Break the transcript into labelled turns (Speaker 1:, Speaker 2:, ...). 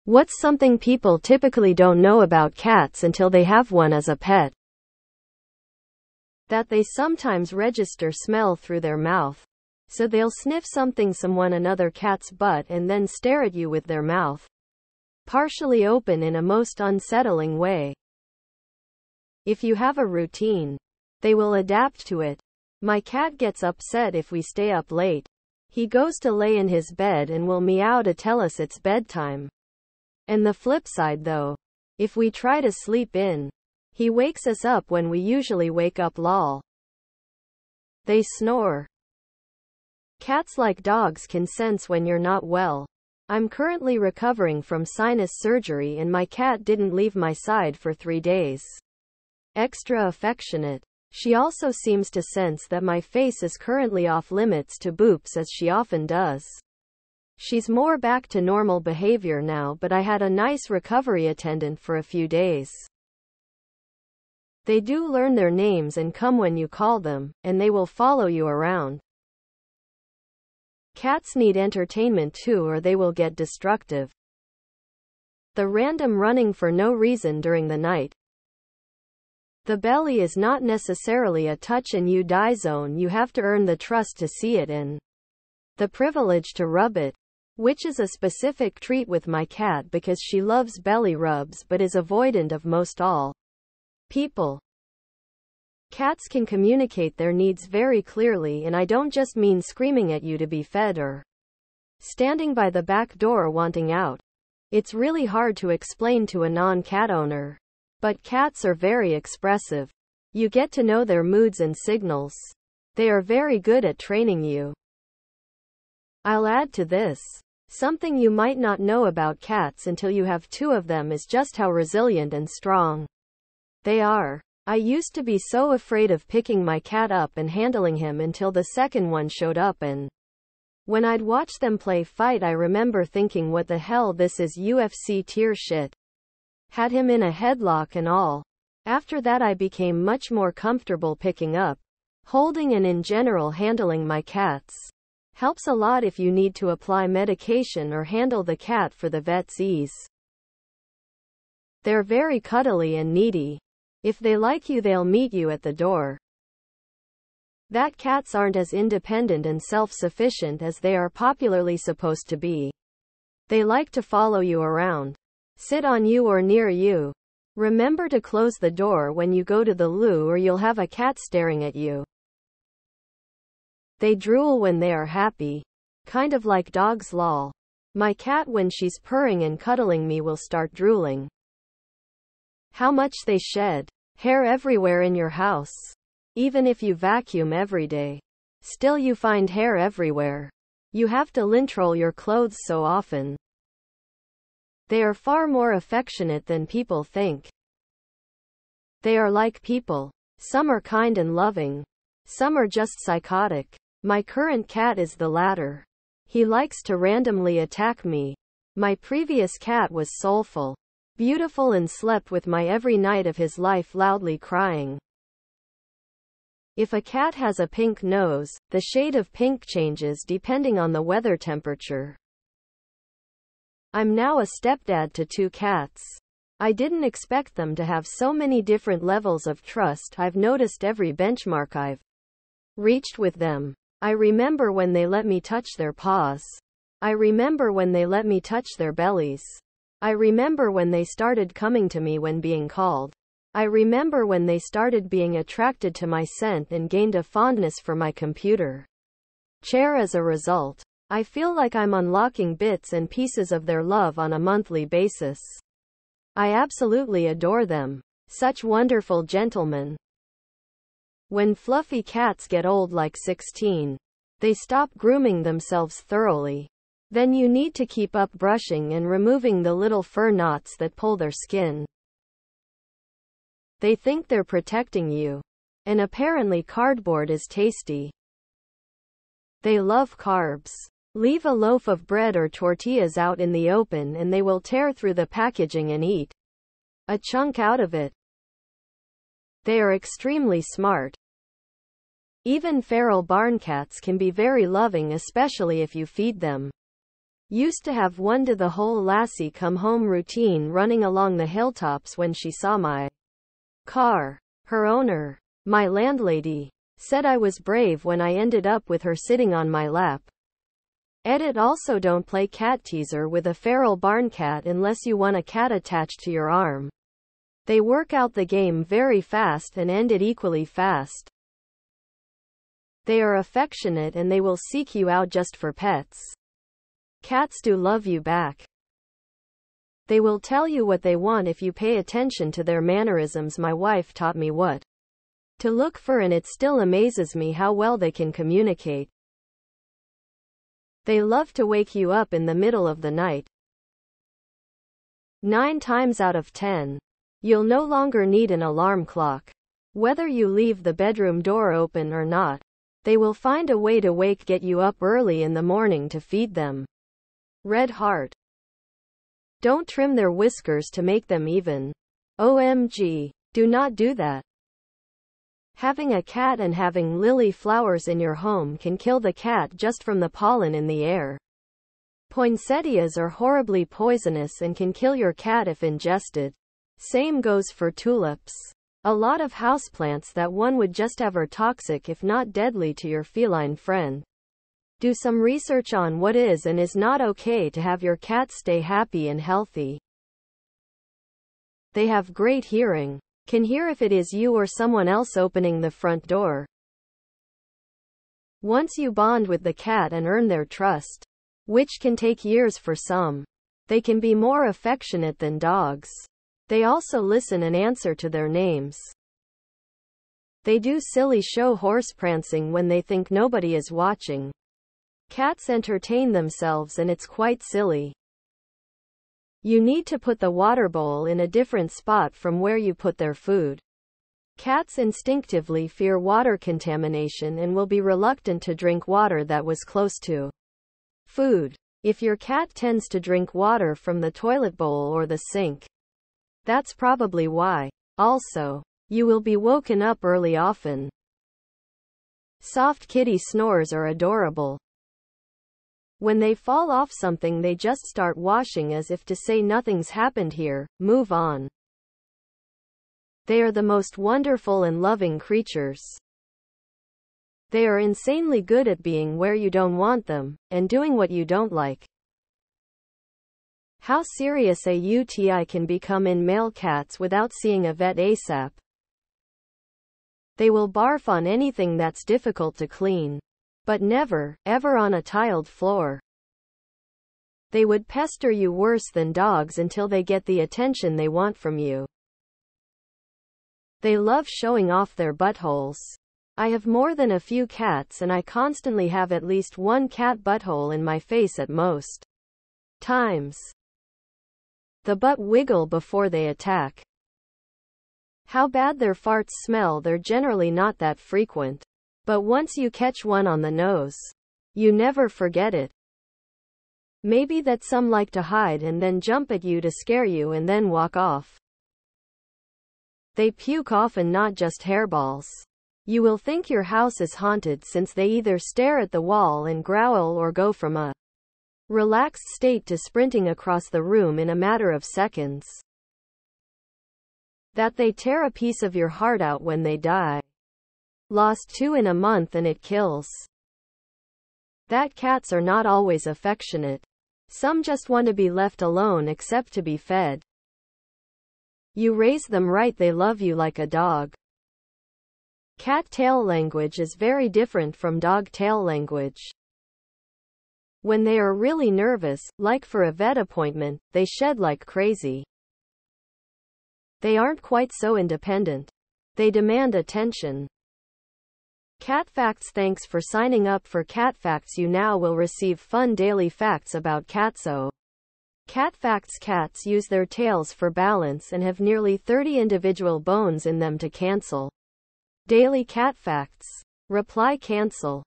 Speaker 1: What's something people typically don't know about cats until they have one as a pet? That they sometimes register smell through their mouth. So they'll sniff another cat's butt and then stare at you with their mouth partially open in a most unsettling way. If you have a routine, they will adapt to it. My cat gets upset if we stay up late. He goes to lay in his bed and will meow to tell us it's bedtime. And the flip side though, if we try to sleep in, he wakes us up when we usually wake up lol. They snore. Cats like dogs can sense when you're not well. I'm currently recovering from sinus surgery and my cat didn't leave my side for 3 days. Extra affectionate. She also seems to sense that my face is currently off limits to boops as she often does. She's more back to normal behavior now, but I had a nice recovery attendant for a few days. They do learn their names and come when you call them, and they will follow you around. Cats need entertainment too or they will get destructive. The random running for no reason during the night. The belly is not necessarily a touch and you die zone, you have to earn the trust to see it and the privilege to rub it, which is a specific treat with my cat because she loves belly rubs but is avoidant of most all people. Cats can communicate their needs very clearly, and I don't just mean screaming at you to be fed or standing by the back door wanting out. It's really hard to explain to a non-cat owner. But cats are very expressive. You get to know their moods and signals. They are very good at training you. I'll add to this. Something you might not know about cats until you have 2 of them is just how resilient and strong they are. I used to be so afraid of picking my cat up and handling him until the second one showed up, and when I'd watch them play fight I remember thinking what the hell, this is UFC tier shit. Had him in a headlock and all. After that I became much more comfortable picking up, holding and in general handling my cats. Helps a lot if you need to apply medication or handle the cat for the vet's ease. They're very cuddly and needy. If they like you they'll meet you at the door. That cats aren't as independent and self-sufficient as they are popularly supposed to be. They like to follow you around, sit on you or near you. Remember to close the door when you go to the loo or you'll have a cat staring at you. They drool when they are happy. Kind of like dogs lol. My cat when she's purring and cuddling me will start drooling. How much they shed. Hair everywhere in your house. Even if you vacuum every day, still you find hair everywhere. You have to lintroll your clothes so often. They are far more affectionate than people think. They are like people. Some are kind and loving. Some are just psychotic. My current cat is the latter. He likes to randomly attack me. My previous cat was soulful, beautiful and slept with my every night of his life loudly crying. If a cat has a pink nose, the shade of pink changes depending on the weather temperature. I'm now a stepdad to 2 cats. I didn't expect them to have so many different levels of trust. I've noticed every benchmark I've reached with them. I remember when they let me touch their paws. I remember when they let me touch their bellies. I remember when they started coming to me when being called. I remember when they started being attracted to my scent and gained a fondness for my computer chair as a result. I feel like I'm unlocking bits and pieces of their love on a monthly basis. I absolutely adore them. Such wonderful gentlemen. When fluffy cats get old like 16, they stop grooming themselves thoroughly. Then you need to keep up brushing and removing the little fur knots that pull their skin. They think they're protecting you. And apparently cardboard is tasty. They love carbs. Leave a loaf of bread or tortillas out in the open and they will tear through the packaging and eat a chunk out of it. They are extremely smart. Even feral barn cats can be very loving, especially if you feed them. Used to have one to the whole lassie come home routine running along the hilltops when she saw my car. Her owner, my landlady, said I was brave when I ended up with her sitting on my lap. Edit also don't play cat teaser with a feral barn cat unless you want a cat attached to your arm. They work out the game very fast and end it equally fast. They are affectionate and they will seek you out just for pets. Cats do love you back. They will tell you what they want if you pay attention to their mannerisms. My wife taught me what to look for, and it still amazes me how well they can communicate. They love to wake you up in the middle of the night. 9 times out of 10, you'll no longer need an alarm clock. Whether you leave the bedroom door open or not, they will find a way to get you up early in the morning to feed them. Red heart. Don't trim their whiskers to make them even. OMG. Do not do that. Having a cat and having lily flowers in your home can kill the cat just from the pollen in the air. Poinsettias are horribly poisonous and can kill your cat if ingested. Same goes for tulips. A lot of houseplants that one would just have are toxic if not deadly to your feline friend. Do some research on what is and is not okay to have your cat stay happy and healthy. They have great hearing. Can hear if it is you or someone else opening the front door. Once you bond with the cat and earn their trust, which can take years for some, they can be more affectionate than dogs. They also listen and answer to their names. They do silly show horse prancing when they think nobody is watching. Cats entertain themselves and it's quite silly. You need to put the water bowl in a different spot from where you put their food. Cats instinctively fear water contamination and will be reluctant to drink water that was close to food. If your cat tends to drink water from the toilet bowl or the sink, that's probably why. Also, you will be woken up early often. Soft kitty snores are adorable. When they fall off something, they just start washing as if to say nothing's happened here, move on. They are the most wonderful and loving creatures. They are insanely good at being where you don't want them, and doing what you don't like. How serious a UTI can become in male cats without seeing a vet ASAP. They will barf on anything that's difficult to clean. But never, ever on a tiled floor. They would pester you worse than dogs until they get the attention they want from you. They love showing off their buttholes. I have more than a few cats and I constantly have at least one cat butthole in my face at most times. The butt wiggle before they attack. How bad their farts smell, they're generally not that frequent. But once you catch one on the nose, you never forget it. Maybe that some like to hide and then jump at you to scare you and then walk off. They puke often, not just hairballs. You will think your house is haunted since they either stare at the wall and growl or go from a relaxed state to sprinting across the room in a matter of seconds. That they tear a piece of your heart out when they die. Lost 2 in a month and it kills. That cats are not always affectionate. Some just want to be left alone except to be fed. You raise them right, they love you like a dog. Cat tail language is very different from dog tail language. When they are really nervous, like for a vet appointment, they shed like crazy. They aren't quite so independent. They demand attention. Cat Facts. Thanks for signing up for Cat Facts. You now will receive fun daily facts about cats. Cat Facts. Cats use their tails for balance and have nearly 30 individual bones in them to cancel. Daily Cat Facts. Reply cancel.